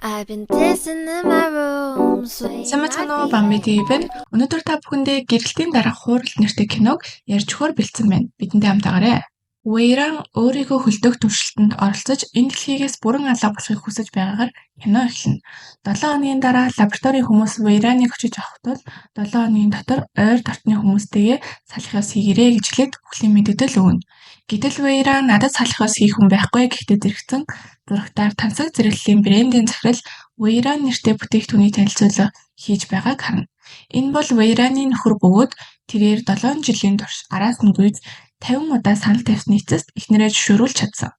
I've been dancing in my room. Самцано Бамби ТV-ээр өнөөдөр та бүхэндээ гэрэлтийн дараах хуурал нэртэй киног ярьж өгөхөөр бэлдсэн байна. Бидэнтэй хамтаагаарай. Вэйран өөрийгөө хөлдөх туршилтанд оролцож энэ дэлхийгээс бүрэн алга болохыг хүсэж байгаагаар кино эхэлнэ. 7 хоногийн дараа лабораторийн хүмүүс Вэйраныг очиж авах тул 7 хоногийн дотор ойр дотны хүмүүстэйгээ салхиос хийгэрэй гэж хэлээд бүхлийн мэдээлэл өгнө. Гэтэл Вэйран надад салхиос хийх хүн байхгүй гэхдээ зэрэгцэн зурагтаар тансаг зэрэглэлийн брендийн захирал Вэйран нэртэй бүтээгдэхүүний танилцуулга хийж байгааг харна. Энэ бол Вэйраны нөхөр бөгөөд тэрээр 7 жилийн турш араас нь гүйж 50 удаа санал тавьсны эцэст эхнэрээ зөвшөөрүүлж чадсан.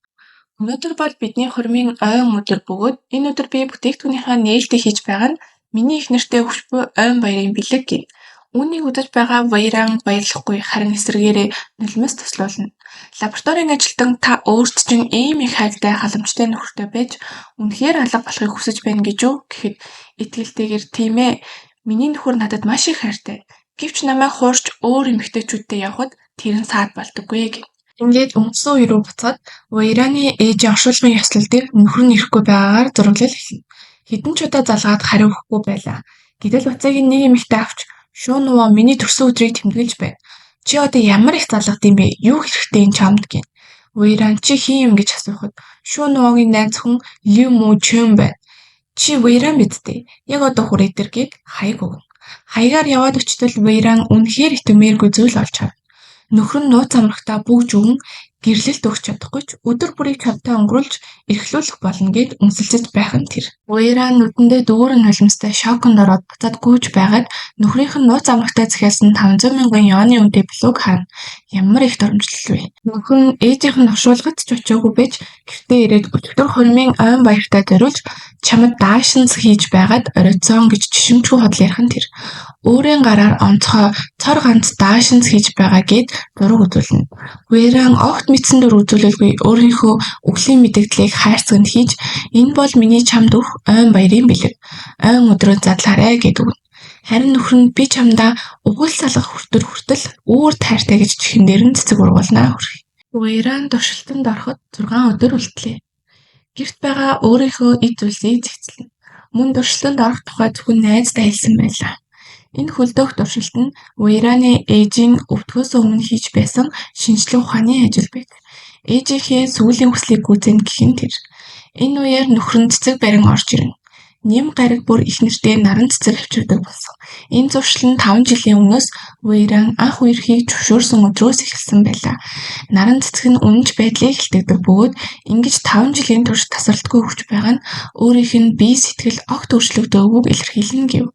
Өнөөдөр бол бидний хормын ойн өдөр бөгөөд энэ өдөр би бүтээгдэхүүнийхээ нээлтийг хийж байгаа нь миний эхнэртэй өгч буй ойн баярын бэлэг гэв. Үүнийг үзэж байгаа Вэйран баярлахгүй харин эсрэгээрээ нулимс туслуулна. Лабораторийн ажилтан та өөрт чинь ийм их хайртай халамжтай нөхөртэй байж үнэхээр алга болохыг хүсэж байна гэж үү гэхэд итгэлтэйгээр тийм ээ. Миний нөхөр надад маш их хайртай. Гэвч намайг хуурч өөр эмэгтэйчүүдтэй явхад тэр нь саад болдоггүй гэв. Ингээд өнгөрсөн үе рүү буцаад Вэйраны ээжийн оршуулгын ёслол дээр нөхөр нь ирэхгүй байгаагаар зураглал эхэлнэ. Хэдэн ч удаа залгаад хариу өгөхгүй байлаа. Гэтэл буцаагийн нэг эмэгтэй авч "Шуу нөгөө миний төрсөн өдрийг тэмдэглэж байна. Чи одоо ямар их залгад юм бэ? Юу хэрэгтэй энэ чамд" гин. Вэйран чи хин юм гэж асуухад "Шуу нөгөөгийн найз хүн Лю Мо Чөн байна. Чи Вэйран биз дээ. Яг одоо хүрээ дээр" гэд хаяг өгнө. Хаягаар яваад өчтөл Вэйран үнэхээр итэмээргүй зүйл олж харна. Нөхөр нь нууц амрагтаа бүгж өгөн гэрлэлт өгч чадахгүй ч өдөр бүрийг чавтай өнгөрүүлж эрхлүүлэх болно гэд үнсэлцэж байх нь тэр. Вэйран нүдэндээ дүүрэн нулимстай шоконд ороод буцаад гүйж байгаад нөхрийнх нь нууц амрагтаа захиалсан 500,000 йоны үнэтэй блог харна. Ямар их доромжлол вэ? Нөхөр нь ээжийнх нь оршуулгад ч очиагүй байж гэртээ ирээд өчигдөр хормын ойн баяртай зориулж чамд даашинс хийж байгаад оройтсон гэж жишимчгүй худал ярих нь тэр. Өөрийн гараар онцгой цор ганц даашинс хийж байгаа гэд зураг үзүүлнэ. Вэйран огт мэдсэн дөр үзүүлэлгүй өөрийнхөө өвлийн мэдээллийг хайрцагт хийж "Энэ бол миний чамд өгөх ойн баярын бэлэг. Ойн өдрөө задлаарай" гэд өгнө. Харин нөхөр нь "Би чамдаа угуул салгах хүртэл үүр тайртай" гэж чихэн дээр нь цэцэг ургуулнаа хүрхий. Вэйран туршилтанд ороход 6 өдөр үлдлээ. Гэрт байгаа өөрийнхөө эд зүйлсийг зэгцэлнэ. Мөн туршилтанд орох тухай зөвхөн найздаа хэлсэн байлаа. Энэ хөлдөөх туршилт нь Вэйраны ээжийн өвдгөөс өмнө хийж байсан шинжлэх ухааны ажил байв. Ээжийнхээ сүүлийн хүслийг гүйцээнэ гэх нь тэр. Энэ үеэр нөхөр нь цэцэг барин орж ирнэ. Нэм гариг бүр их нэртэй наран цэцэг авчирдаг болсон. Энэ зуршил нь 5 жилийн өмнөөс Вэйран анх үерхийг зөвшөөрсөн өдрөөс эхэлсэн байлаа. Наран цэцэг нь үнэнч байдлыг илтгэдэг бөгөөд ингэж 5 жилийн турш тасралтгүй хөвч байгаа нь өөрийнх нь бие сэтгэл огт өөрчлөгдөөгүй илэрхийлнэ гэв.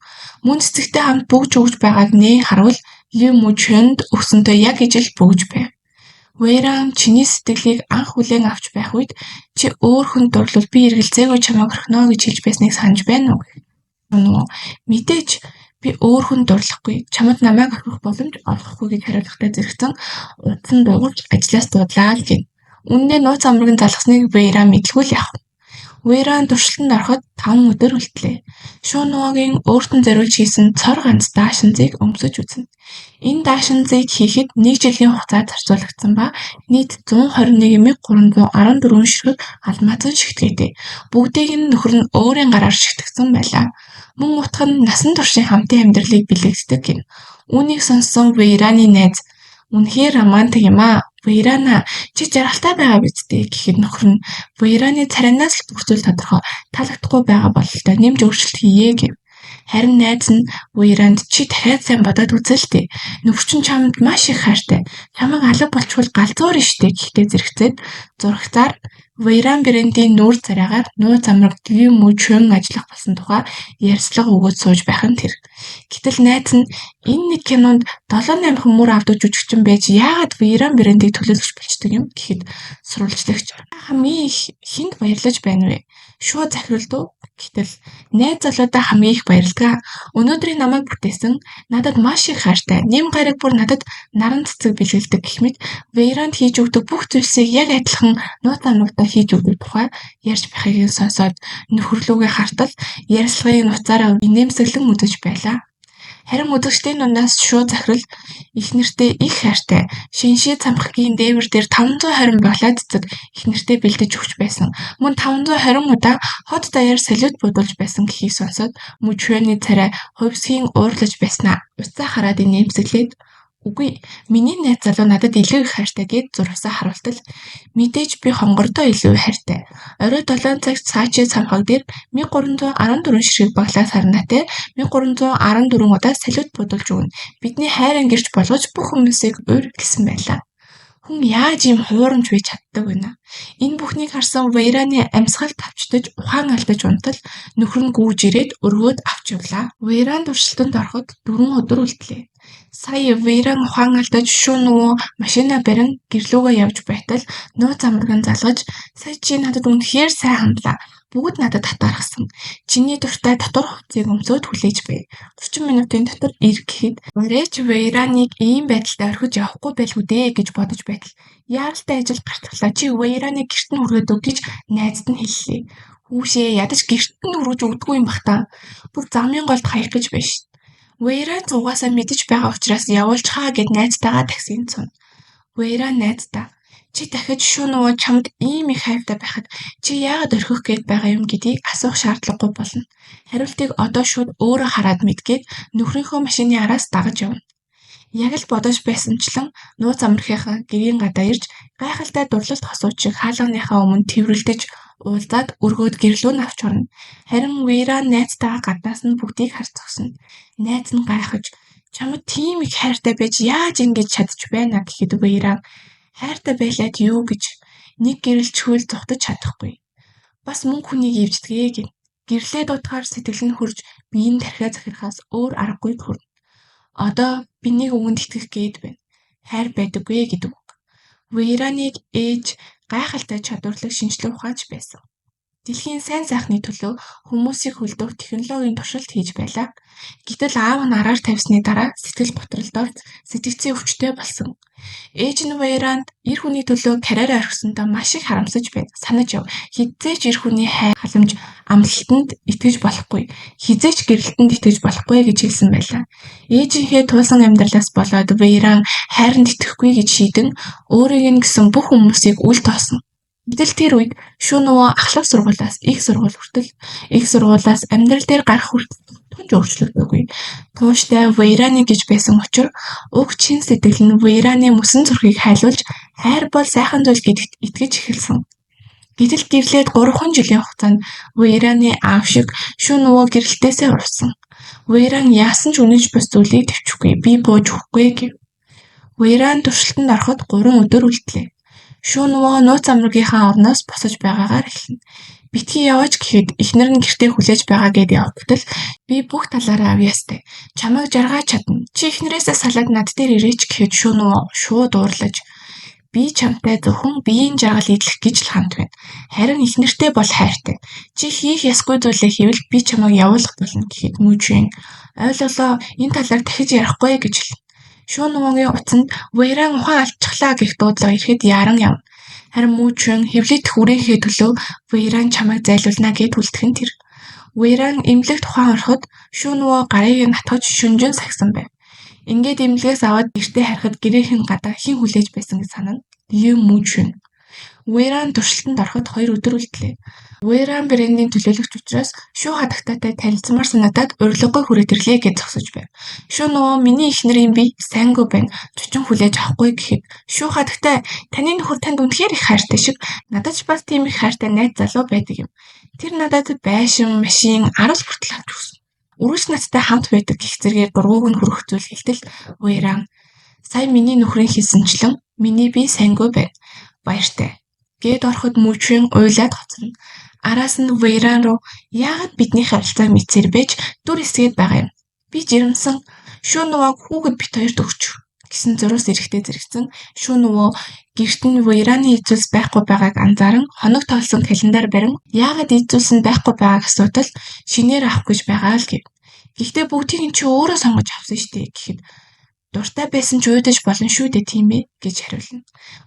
Мөн цэцэгтэй хамт бүгж өгж байгааг нээ харуул Лю Мо Чөнд өгсөнтэй яг ижил бүгж байв. Вэйран чиний сэтгэлийг анх хүлээн авч байх үед чи өөр хүнд дурлал би эргэлзээгүй чамайг орхино гэж хэлж байсныг санаж байна уу? Нөгөө мэдээж би өөр хүнд дурлахгүй чамд намайг орхих боломж олохгүй гэж хариулахтай зэрэгцэн утсан дуугарч ажлаас дуудлаа л гин. Үнэндээ нууц амрагын залгасныг Вэйран мэдгүй л яах вэ? Вэйран туршилтанд ороход 5 өдөр үлдлээ. Шуу нөгөөгийн өөртөө зориулж хийсэн цор ганц даашинзыг өмсөж үзнэ. Энэ даашинзыг хийхэд 1 жилийн хугацаа зарцуулагдсан ба нийт 121,314 ширхэг алмазын шигтгэжээ. Бүгдийг нь нөхөр нь өөрийн гараар шигтгсэн байлаа. Мөн утга нь насан туршийн хамтын амьдралыг бэлэгддэг гин. Үүнийг сонссон Вэйраны найз "Үнэхээр романтик юм аа. Вэйрана чи жаргалтай байгаа биз дээ" гэхэд нөхөр нь "Вэйраны царинаас л бүх зүйл тодорхой таалагдахгүй байгаа бололтой нэмж өөрчлөлт хийе" гэв. Харин найз нь Вэйранд "Чи дахиад сайн бодоод үзэлтэй. Нөхөр чинь чамд маш их хайртай. Чамайг алга болчихвол галзуур штэ" гэхдээ зэрэгцээд зурагтаар Вэйран брендийн нүүр царайгаар нууц амраг Лю Мо Чөн ажиллах болсон тухай ярьцлага өгөөд сууж байх нь тэр. Гэтэл найз нь "Энэ нэг кинонд 7-8 хүн мөр авдаг жүжигчин байж яагаад Вэйран брендийг төлөөлөгч болчдөг юм" гэхэд сурвалжлагч "Хамгийн их хинд баярлаж байна вэ? Шууд захируулд уу?" Гэтэл "Найз залуудаа хамгийн их баярладаг. Өнөөдрийн намайг бүтээсэн надад маш их хайртай. Нэм гариг бүр надад наран цэцэг бэлгэлдэг" гэх мэт Вэйранд хийж өгдөг бүх зүйлсийг яг адилхан нууц амрагтаа хийж өгдөг тухай ярьж байхыг сонсоод нөхөрлөөгөө хартал ярьцлагыг нуцаараа инээмсэглэн үзэж байлаа. Харин үзэгчдийн дундаас шууд захирал их нэртэй их хайртай шиншээ цамхгийн дээвэр дээр 520 баллад цэцэг их нэртэй бэлдэж өгч байсан. Мөн 520 удаа хот даяар салют бодулж байсан гэхийг сонсоод Мөчөөний царай хувьсгийн уурлаж байснаа уцаа хараад нэмсэглээд үгүй миний найз залуу надад илүү их хайртай гэд зурвасаа харуултал мэдээж би хонгордоо илүү хайртай. Орой 7 цагт цаачийн цамхаг дээр 1314 ширхэг баглаа сарнаатай 1314 удаа салют бодулж өгнө. Бидний хайр ангирч болгож бүх хүмүүсийг уйр гэсэн байлаа. Хүн яаж ийм хуурамч байж чаддаг вэ? Энэ бүхнийг харсан Вейраны амьсгал тавчдаж ухаан алдаж унтал нөхөр нь гүйж ирээд өргөөд авч явлаа. Вейран туршилтанд ороход 4 өдөр үлдлээ. Сая Вейран ухаан алдаж шөнө нөгөө машина барин гэрлүүгээ явж байтал нууц амарган залгаж сая чи надад үнэхээр сайн хандлаа. Бүгд надад татаархсан. Чиний дуртай дотор хувцсыг өмсөөд хүлээж бай. 30 минутын дотор ир гэхэд Вэрэч Вейраныг ийм байдалтай орхиж явахгүй байлгүй дээ гэж бодож байтал яаралтай ажил гартлаа чи Вейраныг гэрт нь хүргээд өг гэж найзад нь хэллээ. Хүүшээ ядаж гэрт нь хүргэж өгдөггүй юм бах та. Бүр замын голд хаях гэж байна шүү. Вейран зугаасаа мэдэж байгаа учраас явуулж хаа гэд найзтайгаа таксинд сууна. Вейран найздаа чи дахиж шөнөө чамд ийм их хайртай байхад чи яагаад орхих гээд байгаа юм гэдгийг асуух шаардлагагүй болно. Хариултыг одоо шууд өөрөө хараад мэдгээд нөхрийнхөө машины араас дагаж явна. Яг л бодож байсанчлан нууц амархийнхаа гэрийн гадаа ирж гайхалтай дурлалт хосуучиг хаалганыхаа өмнө тэрвэрлдэж уулзаад өргөөд гэрлүү нь авч орно. Харин Вейран найзтайгаа гаднаас нь бүгдийг харж зогсоно. Найз нь гайхаж чамд тийм их хайртай байж яаж ингэж чадчих байна гэхэд Вейран хайртай байлаад юу гэж нэг гэрэлчхүүл зугтаж чадахгүй. Бас мөнгө хүнийг ивждэгэ гин. Гэрлээ дутгаар сэтгэл нь хурж биеийн тархиа захирахаас өөр аргагүй төрнө. Одоо бинийг өгөнд итгэх гээд байна. Хайр байдаггүй гэдэг үг. Вейраныг ээж гайхалтай чадварлаг шинжлэх ухаач байсан. Дэлхийн сайн сайхны төлөө хүмүүсийг хөлдөх технологийн туршилт хийж байлаа. Гэтэл аав нь араар тавьсны дараа сэтгэл готролдоор сэтгцийн өвчтөй болсон. Ээж нь Вейранд эр хүний төлөө карьераа орхисондоо маш их харамсаж байд. Санаж яв. Хизээч эр хүний хай халамж амлалтанд итгэж болохгүй. Хизээч гэрэлтэнд итгэж болохгүй гэж хэлсэн байлаа. Ээжийнхээ туулсан амьдралаас болоод Вейран хайранд итгэхгүй гэж шийдэн өөрийг нь гэсэн бүх хүмүүсийг үл тоосон. Гэтэл тэр үед шөнө нөгөө ахлах сургуулиас их сургууль хүртэл их сургуулиас амьдрал дээр гарах хүртэл тунж өөрчлөгдөөгүй. Тууштай Вейраны гэж байсан учраас уг чин сэтгэл нь Вейраны мөсөн зүрхийг хайлуулж хайр бол сайхан зүйл гэдэгт итгэж эхэлсэн. Гэтэл гэрлээд 3 жилийн хугацаанд Вейраны аав шиг шөнө нөгөө гэрэлтээсээ урвсан. Вейран яасан ч үнэж бус зүйлийг төвчгүй. Би бууж өгөхгүй гэв. Вейран туршилтанд ороход 3 өдөр үлдлээ. Шөнө нөгөө нууц амрагийнхаа орноос босож байгаагаар эхэлнэ. Битгий яваач гэхэд эхнэр нь гэртээ хүлээж байгаа гэд явагдтал би бүх талаараа авьяастай. Чамайг жаргаж чадна. Чи эхнэрээсээ салаад над дээр ирээч гэхэд шөнө нөгөө шууд уурлаж би чамтай зөвхөн биеийн жаргал идэх гэж л хамт байна. Харин эхнэртэй бол хайртай. Чи хийх ясгүй зүйлээ хийвэл би чамайг явуулах болно гэхэд Мөчийн ойлголоо энэ талаар дахиж ярихгүй гэж хэлнэ. Шөнө нөгөөгийн утсанд Вейран ухаан алдчихлаа гэх дуудлага ирэхэд яран явна. Харин Мөчийн хэвлэлт хүрээхээ төлөө Вейран чамайг зайлуулна гэд үлдхэн тэр. Вейран эмнэлэгт ухаан ороход шөнө нөгөө гарыг нь натгаж шүнжин сагсан байв. Ингээд эмнэлгээс аваад гэртээ харахад гэрээхийн гадаа хэн хүлээж байсан гэж санана. Лю Мөчийн. Вейран туршилтанд ороход 2 өдөр үлдлээ. Вейран брендийн төлөөлөгч учраас шүү хатагтаатай танилцмаар санагдаад урилгагүй хүрээд ирлээ гэж зогсож байв. Шүү нөгөө миний эхнэрийн би сайнгүй байна. Чучин хүлээж авахгүй гэхэд шүү хатагтай таны нөхөр танд үнэхээр их хайртай шиг надад ч бас тийм их хайртай найз залуу байдаг юм. Тэр надад байшин, машин, арал хүртэл авч өгсөн. Өрөөс надтай хамт байдаг гэх зэргээр дургууг нь хөрөх зүйл хэлтэл Вейран сая миний нөхрийн хийсэнчлэн миний би сайнгүй байна. Баяртай. Гээд ороход Мөчийн уйлаад хоцорно. Араас нь Вейран руу яагаад бидний харилцааг мэдсээр байж дүр эсгээд байгаа юм. Би жирэмсэн шүү нөгөө хүүхэд бит хоёрт өгч гэсэн зурус эрэхтэй зэрэгцэн шүү нөгөө гэрт нь Вейраны эзүүлс байхгүй байгааг анзааран хоног тоолсон календар барин яагаад эзүүлс нь байхгүй байгааг асуудал шинээр авах гэж байгаа л гэв. Гэхдээ бүгдийг нь чи өөрөө сонгож авсан штэ гэхэд дуртай байсан ч уйдаж болно шүү дээ тийм ээ гэж хариулна.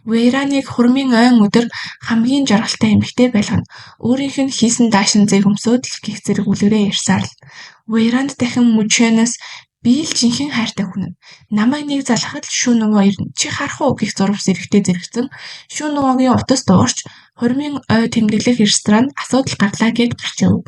Вейраныг хурмын ойн өдөр хамгийн жаргалтай эмэгтэй байлгана. Өөрийнх нь хийсэн даашин зэрэг өмсөөд л гих зэрэг үлгэрээ ярьсаар л Вейранд дахин Мөчийнээс Би л жинхэнэ хайртай хүн. Намайг нэг залхахад шүүн нөгөө ирнэ. Чи харах уу гэх зурвас эрэхтэй зэрэгцэн шүүн нөгөөгийн утас дуурч хормын ой тэмдэглэх ресторанд асуудал гарлаа гэд бичв.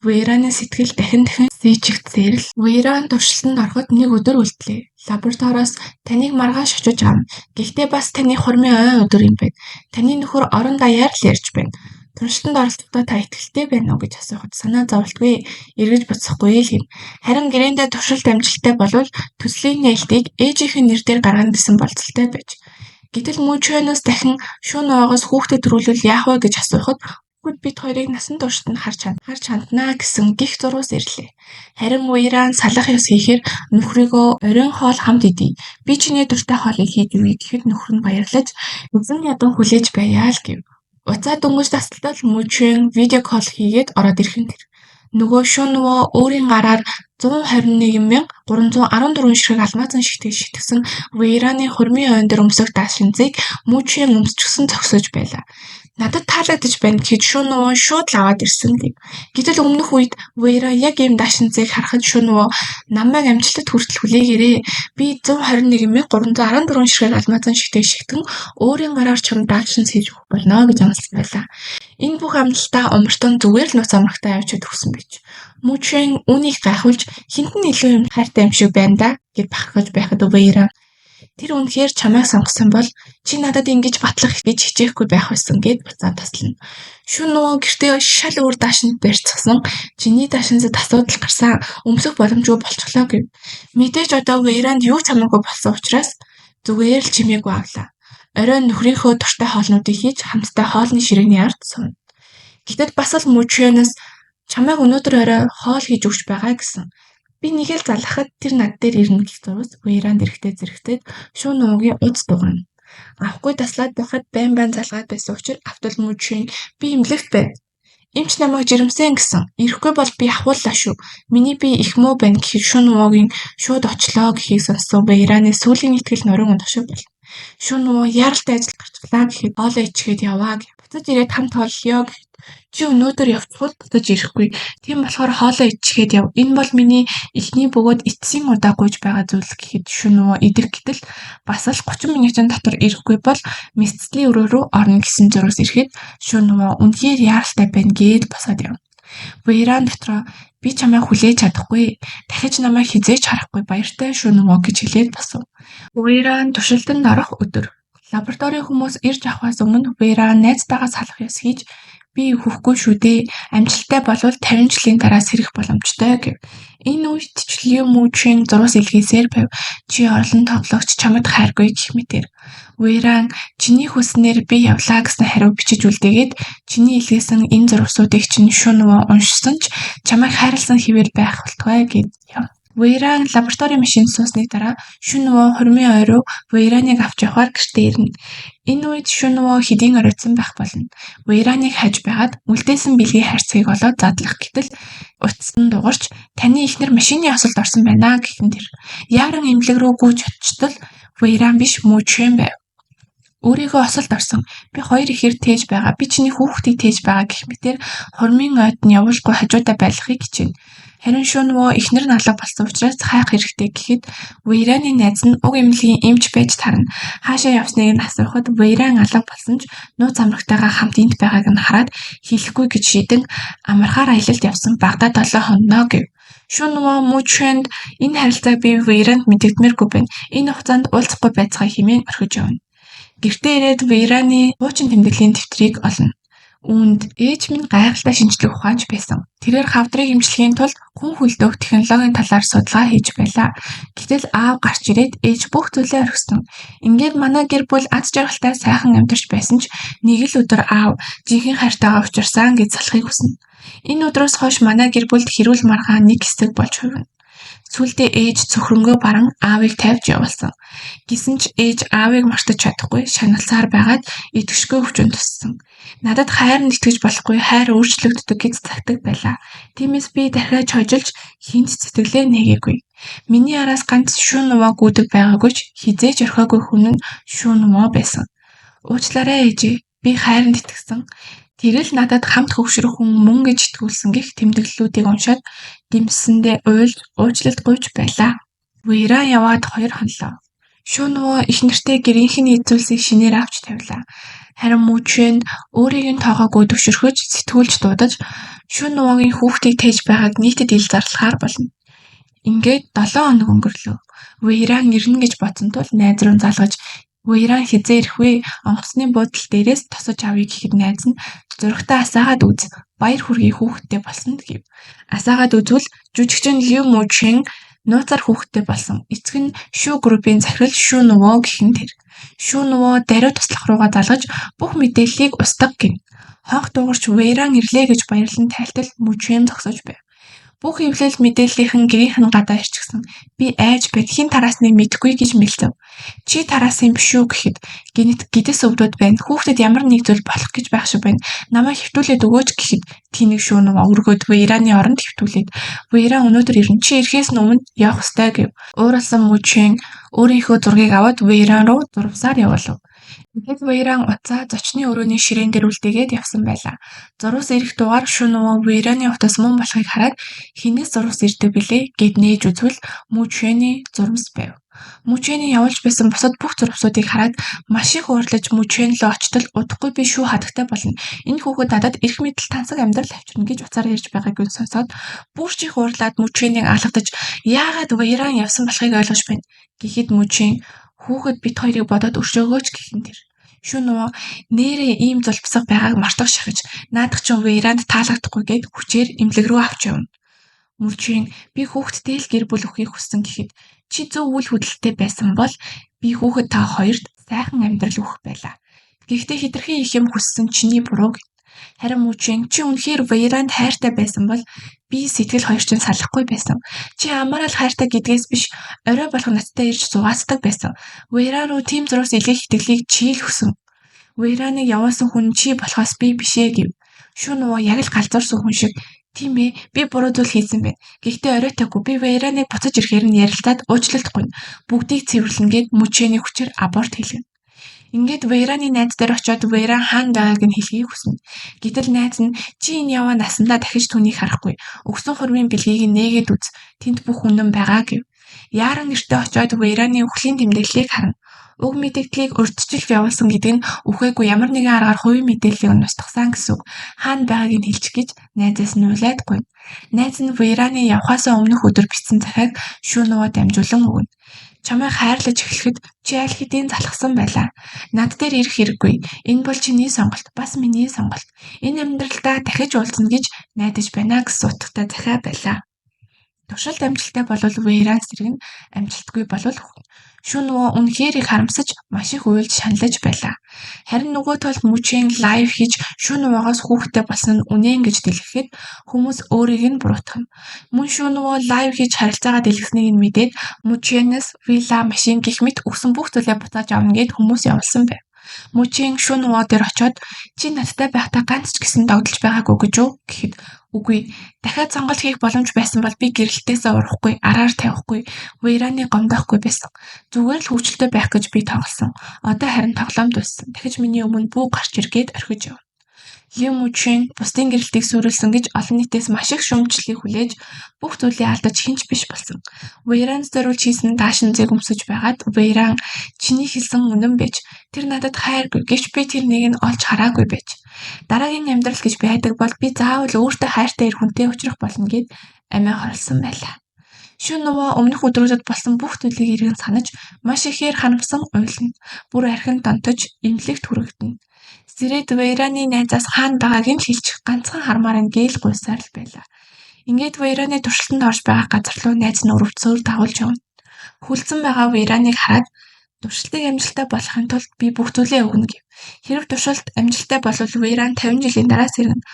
Вейраны сэтгэл дахин сийчигдсээр л Вейран туршилтанд ороход нэг өдөр үлдлээ. Лабораториос таныг маргааш очиж авна. Гэхдээ бас таны хормын ой өдөр юм байна. Таны нөхөр орон даяар л ярьж байна. Туршилтанд оролцохдоо та итгэлтэй байна уу гэж асуухад санаа зовлтгүй эргэж буцахгүй л гин. Харин гэрээндээ туршилт амжилттай болвол төслийн нээлтийг ээжийнхэн нэр дээр гаргана гэсэн болцолтой байж. Гэтэл Мүүчөнөөс дахин шүүн нугаас хүүхдэд төрүүлвэл яах вэ гэж асуухад хүүхэд бид хоёрыг насан туршид нь харж ханднаа гэсэн гих зурвас ирлээ. Харин Вейран салах ёс хийхээр нөхрийгөө оройн хоол хамт идий. Би чиний дуртай хоолыг хийж өгье гэхэд нөхөр нь баярлаж эзэн ядан хүлээж байяа л гэв. Уцаа дөнгөж тасалдал Мүүчэн видео кол хийгээд ороод ирхэн тэр. Нөгөө шөнөвөө өөрийн гараар 121,314 ширхэг алмазан шигтгийг шитгсэн Вейраны хормын ойн дээр өмсөх даашинзыг Мүүчэн өмсчихсөн зогсож байлаа. Надад таалагдж байна гэхэд шөнөвөө шууд л аваад ирсэн гэв. Гэтэл өмнөх үед Вейра яг ийм даашинзыг харахад шөнөвөө намайг амжилтад хүртэл хүлээгээрэй. Би 121,314 ширхэг алмазан шигтгийг шигтэн өөрийн гараар чамд даашинз хийж өгөх болно гэж амласан байлаа. Энэ бүх амлалтаа умартан зүгээр л нууц амрагтаа явчихад өгсөн байж. Мүүчэн үүнийг гайхуулж хинтэн илүү юм хайртай юм шиг байна да гэд бахархаж байхад Вейра тэр үнэхээр чамайг сонгосон бол чи надад ингэж батлах гэж хичээхгүй байх байсан гэд буцаад таслана. Шүн нөгөө гэртээ шал өөр даашинд барьцсан чиний даашинзад асуудал гарсан өмсөх боломжгүй болчихлоо гэв. Мэдээж одоо Вейранд юу ч хамаагүй болсон учраас зүгээр л чимээгүй авлаа. Оройн нөхрийнхөө дуртай хоолнуудыг хийж хамтдаа хоолны ширээний ард сууна. Гэтэл бас л Мүүчөнөөс чамайг өнөөдөр орой хоол хийж өгч байгаа гэсэн. Би нэг л залхахад тэр над дээр ирнэ гэх зурвас Вейранд эрэхтэй зэрэгтэй шүүн нуугийн уц дугана. Авахгүй таслаад байхад байн залгаад байсан учраас автал Мүүчэн би имлэгт байна. Эмч намайг жирэмсэн гэсэн. Ирэхгүй бол би ахууллаа шүү. Миний би их муу байна гэхэд шүүн нуугийн шууд очлоо гэхийг сонссон Вейраны сүүлийн итгэл нуруу унах шиг байна. Шүүн нуу яралтай ажил гарчлаа гэхэд хоолоо ичгээд яваа гэж. Буцаж ирээд хамт хооллоё гэхэд чи өнөөдөр явчихвал буцаж ирэхгүй. Тийм болохоор хоолоо ичгээд яв. Энэ бол миний эхний бөгөөд эцсийн удаа гуйж байгаа зүйл гэхэд шүүн нуу идэх гэтэл бас л 30 минутын дотор ирэхгүй бол мэдцлийн өрөө рүү орно гэсэн зурвас ирэхэд шүүн нуу үнэхээр яралтай байна гэд босоод яв. Вейран дотроо би чамайг хүлээж чадахгүй. Дахиж намайг хизээж харахгүй баяртай шүүн нуу гэж хэлээд босов. Вейран туршилтанд орох өдөр. Лабораторийн хүмүүс ирж авахаас өмнө Вейран найзтайгаа салах ёс хийж би хөхгүй шүү дээ. Амжилттай болвол 50 жилийн дараа сэрэх боломжтой гэв. Энэ үед ч Мүүчэн зурвас илгээсээр байв. Чи орлон тоглогч чамд хайргүй гэх мэтэр. Вейран чиний хүснээр би явлаа гэсэн хариу бичиж үлдээгээд чиний илгээсэн энэ зурвасуудыг чинь шүүн нөгөө уншсан ч чамайг хайрлсан хэвээр байх болтугай гэв. Вейран лабораторийн машинд суусны дараа шүүн нөгөө хормын ой руу Вейраныг авч явахаар гэртээ ирнэ. Энэ үед шүүн нөгөө хэдийн оройтсон байх болно. Вейраныг хаж байгаад үлдээсэн бэлгийн харьцгийг олоод задлах гэтэл утсан дугарч таны эхнэр машины осолд орсон байна гэхэн тэр. Яаран эмнэлэг рүү гүйж очтол Вейран биш Мүүчэн байв. Өөрийгөө осолд орсон. Би хоёр ихэр тээж байгаа. Би чиний хүүхдийг тээж байгаа гэх мэтэр хормын ойд нь явуулгүй хажуудаа байлгахыг хичээнэ. Харин шүүн нөгөө эхнэр нь алга болсон учраас хайх хэрэгтэй гэхэд Вейраны найз нь уг эмнэлгийн эмч байж тарна. Хаашаа явсныг нь асуухад Вейран алга болсон ч нууц амрагтайгаа хамт энд байгааг нь хараад хэлэхгүй гэж шийдэн амархаар аялалд явсан багадаа 7 хоноо гэв. Шүүн нөгөө Мүүчэнд энэ харилцааг би Вейранд мэдэгдмээргүй байна. Энэ хугацаанд уулзахгүй байцгаа хэмээн орхиж явна. Гэртээ ирээд Вейраны хуучин тэмдэглэлийн дэвтрийг олно. Үүнд ээж минь гайхалтай шинжлэх ухаанч байсан. Тэрээр хавдрыг эмчлэхийн тулд хүн хөлдөөх технологийн талаар судалгаа хийж байлаа. Гэтэл аав гарч ирээд ээж бүх зүйлээ орхисон. Ингээд манай гэр бүл аз жаргалтай сайхан амьдарч байсан ч нэг л өдөр аав жинхэнэ хайртайгаа учирсан гэж салахыг хүснэ. Энэ өдрөөс хойш манай гэр бүлд хэрүүл маргаан нэг хэсэг болж хувирна. Сүүлдээ ээж цөхрөнгөө баран аавыг тавьж явуулсан. Гэсэн ч ээж аавыг мартаж чадахгүй шаналцаар байгаад идэвхжгүй өвчнө туссан. Надад хайр нь итгэж болохгүй хайр өөрчлөгддөг гэж цагтаг байлаа. Тиймээс би дахиад хожилж хинт сэтгэлээ нээгээгүй. Миний араас ганц шүүн нуваа гүйдэг байгаагүй ч хизээж орхиогүй хүн нь шүүн нуваа байсан. Уучлаарай ээжээ. Би хайранд итгэсэн. Тэрэл надад хамт хөвшрөх хүн мөн гэж итгүүлсэн гэх тэмдэглэлүүдийг уншаад дэмсэндээ уйлж уучлалт гуйж байлаа. Вэйран яваад 2 хонлоо. Шөнө нөгөө их нэртэй гэрийнхний эзүүлсийг шинээр авч тавилаа. Харин Мужийн өөрийг нь тоогоогүй төвшөрхөж сэтгүүлж дуудаж шөнө нөгөөгийн хүүхдийг тээж байгааг нийтэд ил зарлахаар болно. Ингээд 7 хоног өнгөрлөө. Вэйран ирнэ гэж бодсон тул найз руу залгаж Вэйран хизээ ирэх вэ? Онгоцны буудлын дээрээс тосож авъя гэхэд найз нь зурагтаа асаагаад үз. Баяр хүргэе хүүхэдтэй болсон гэв. Асаагаад үзвэл жүжигчин Лю Мужийн нууцаар хүүхэдтэй болсон. Эцэг нь Шүү группийн захирал Шүү Нөгөө гэх нь тэр. Шүү Нөгөө даруй туслах руугаа залгаж бүх мэдээллийг устгах гин. Хонх дуугарч Вэйран ирлээ гэж баярлан тайлтал Мужийн зогсож байв. Бүх эвлэл мэдээллийнхэн гэрийнх нь гадаа ирчихсэн. Би айж байд хин тарасныг мэдэхгүй гэж мэлзэв. Чи тараасан биш үү гэхэд гинэт гэдэс өвдөд байна. Хүүхдэд ямар нэг зүйл болох гэж байх шиг байна. Намайг хэвтүүлээд өгөөч гэхэд тийг Шүү Нөгөө өргөд Вэйраны оронд хэвтүүлээд Вэйран өнөөдөр ирнэ. Чи ирэхээс өмнө явах ёстой гэв. Ууралсан Мужийн өөрийнхөө зургийг аваад Вэйран руу зурвасаар явуулав. Тэгэд Вэйран уцаа зочны өрөөний ширээн дээр үлдээгээд явсан байлаа. Зурвас ирэх дугаар Шүү Нөгөө Вэйраны утас мөн болохыг хараад хинээс зурвас ирдэг билээ гэд нээж үзвэл Мужийн зурвас байв. Мужийн явуулж байсан бусад бүх зурвасуудыг хараад маш их уурлаж Мужийн лөө очтол удахгүй би шүү хатагтай болно. Энэ хүүхэд надад эрх мэдэл тансаг амьдрал авчирна гэж уцаар ярьж байгааг нь сонсоод бүр чих уурлаад Мужийг алгадаж яагаад Вэйран явсан болохыг ойлгож байна. Гэхэд Мужийн хүүхэд бит хоёрыг бодоод өршөөгөөч гэх юм тэр. Шүү Нөгөө нээрээ ийм зулбсаг байгааг мартах шахаж наадах ч Вэйранд таалагдахгүй гэд хүчээр эмнэлэг рүү авч явна. Мужийн би хүүхэдтэй л гэр бүл өхийг хүссэн гэхэд чи зөв үйл хөдлөлттэй байсан бол би хүүхэд та хоёрт сайхан амьдрал өгөх байлаа. Гэхдээ хэтэрхий их юм хүссэн чиний буруу. Харин Мужийн чи үнэхээр Вэйранд хайртай байсан бол би сэтгэл хоёр чинь салахгүй байсан. Чи амаараа л хайртай гэдгээс биш орой болох надтай ирж зугаацдаг байсан. Вэйран руу тийм зурвас илгээх итгэлийг чи л хүсэн. Вэйраныг явуулсан хүн чи болохоос би бишээ гэв. Шүү Нөгөө яг л галзуурсан хүн шиг тийм ээ би буруу зүйл хийсэн байна. Гэхдээ оройтойгүй би Вэйраныг буцаж ирэхээр нь ярилцаад уучлалтгүй. Бүгдийг цэвэрлэнэ гэд Мужийн хүчээр аборт хийлгэн. Ингээд Вэйраны найз дээр очиод Вэйран хаана байгааг нь хэлхийг хүснэ. Гэтэл найз нь чи энэ яваа насандаа дахиж түүнийг харахгүй. Өгсөн хурмын бэлгийг нээгээд үз. Тэнд бүх үнэн байгаа гэв. Яаран нэртээ очиод Вэйраны үхлийн тэмдэглэлийг харна. Уг мэдээллийг урьдчилж явуулсан гэдэг нь үхээгүй ямар нэгэн аргаар хувийн мэдээллийг нь устгасан гэсэн үг. Хаана байгааг нь хэлчих гэж найзаас нь уйлаадгүй. Найз нь Вэйраны явхаасаа өмнөх өдөр бичсэн захиаг Шүү Нөгөө дамжуулан өгнө. Чамайг хайрлаж эхлэхэд чи аль хэдийн залхсан байлаа. Над дээр ирэх хэрэггүй. Энэ бол чиний сонголт, бас миний сонголт. Энэ амьдралдаа дахиж уулзна гэж найдаж байна гэсэн утгатай захиа байлаа. Туршилт амжилттай болвол Вэйран зэрэг нь амжилтгүй болвол Шүү Нөгөө үнэхээр их харамсаж маш их уйлж шаналж байлаа. Харин нөгөө талд Мужийн лайв хийж Шүү Нөгоогоос хүүхэдтэй болсон нь үнэн гэж дэлгэхэд хүмүүс өөрийг нь буруутгана. Мөн Шүү Нөгөө лайв хийж харилцаагаа дэлгэснийг нь мэдээд Мужийнээс вилла, машин гэх мэт өгсөн бүх зүйлээ буцааж авна гэд хүмүүс явуулсан байв. Мужийн Шүү Нөгөө дээр очиод чи надтай байхдаа ганц ч гэсэн догдолж байгаагүй гэж үү гэхэд үгүй дахиад сонголт хийх боломж байсан бол би гэрэлтээсээ урахгүй араар тавихгүй Вэйраныг гомдоохгүй байсан. Зүгээр л хөвчлөлтэй байх гэж би тоглосон. Одоо харин тоглоом дууссан. Дахиж миний өмнө бүү гарч иргээд орхиж яв. Лю Мужийн бусдын гэрэлтийг сүрүүлсэн гэж олон нийтээс маш их шүүмжлэлийг хүлээж бүх зүйлийг алдаж хинч биш болсон. Вэйран зориулж хийсэн даашин зэг өмсөж байгаад Вэйран чиний хэлсэн үнэн байж тэр надад хайргүй гэвч би тэрнийг нь олж хараагүй байж. Дараагийн амьдрал гэж байдаг бол би заавал өөртөө хайртай ир хүнтэй уулзрах болно гэд амиа хорлсон байлаа. Шүү Нөгөө өмнөх өдрүүдэд болсон бүх зүйлийг эргэн санаж маш ихээр харамсан уйлна. Бүр архин донтож эмнэлэгт хүрэгдэнэ. Сэрээд Вэйраны найзаас хаана байгааг нь хэлчих ганцхан хармаар нь гээл гуйсаар л байлаа. Ингээд Вэйраны туршилтанд орж байгаа газар руу найз нь өрөвцөөр дагуулж явна. Хүлцэн байгаа Вэйраныг хараад туршилтыг амжилттай болгохын тулд би бүх зүйлээ өгнө гэв. Хэрэв туршилт амжилттай болвол Вэйран 50 жилийн дараа сэргэнэ.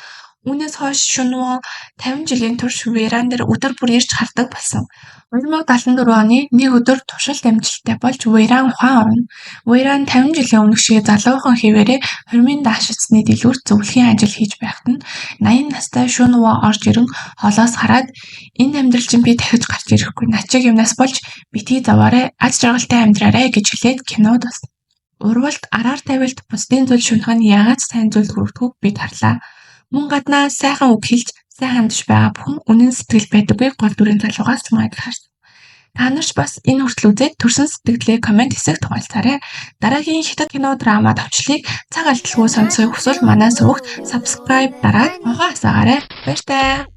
Үүнээс хойш Шүү Нөгөө 50 жилийн турш Вэйран дээр өдөр бүр ирж хардаг болсон. 2074 оны нэг өдөр туршилт амжилттай болж Вэйран ухаан орно. Вэйран 50 жилийн өмнөх шиг залуухан хэвээрээ хормын даашицны дэлгүүрт зөвлөхийн ажил хийж байхад нь 80 настай Шүү Нөгөө орж ирэн холоос хараад энэ амьдрал чинь би дахиж гарч ирэхгүй. Начиг юмнаас болж битгий заваарай, аз жаргалтай амьдраарай гэж хэлээд кинод басна. Урвалт араар тавилт бусдын зүйл шунах нь яагаад сайн зүйл хүргэдэггүй бид харлаа. Мөн гаднаа сайхан үг хэлж сайн хандж байгаа бүхэн үнэн сэтгэл байдаггүй гол дүрийн залуугаас ч магадгүй харсан. Та нарч бас энэ хүртэл үзээд төрсэн сэтгэлээ комент хэсэгт хуваалцаарай. Дараагийн хятад кино драма товчлыг цаг алдалгүй сонсохыг хүсвэл манай сувагт subscribe дараад могоо хасаагаарай. Баяртай.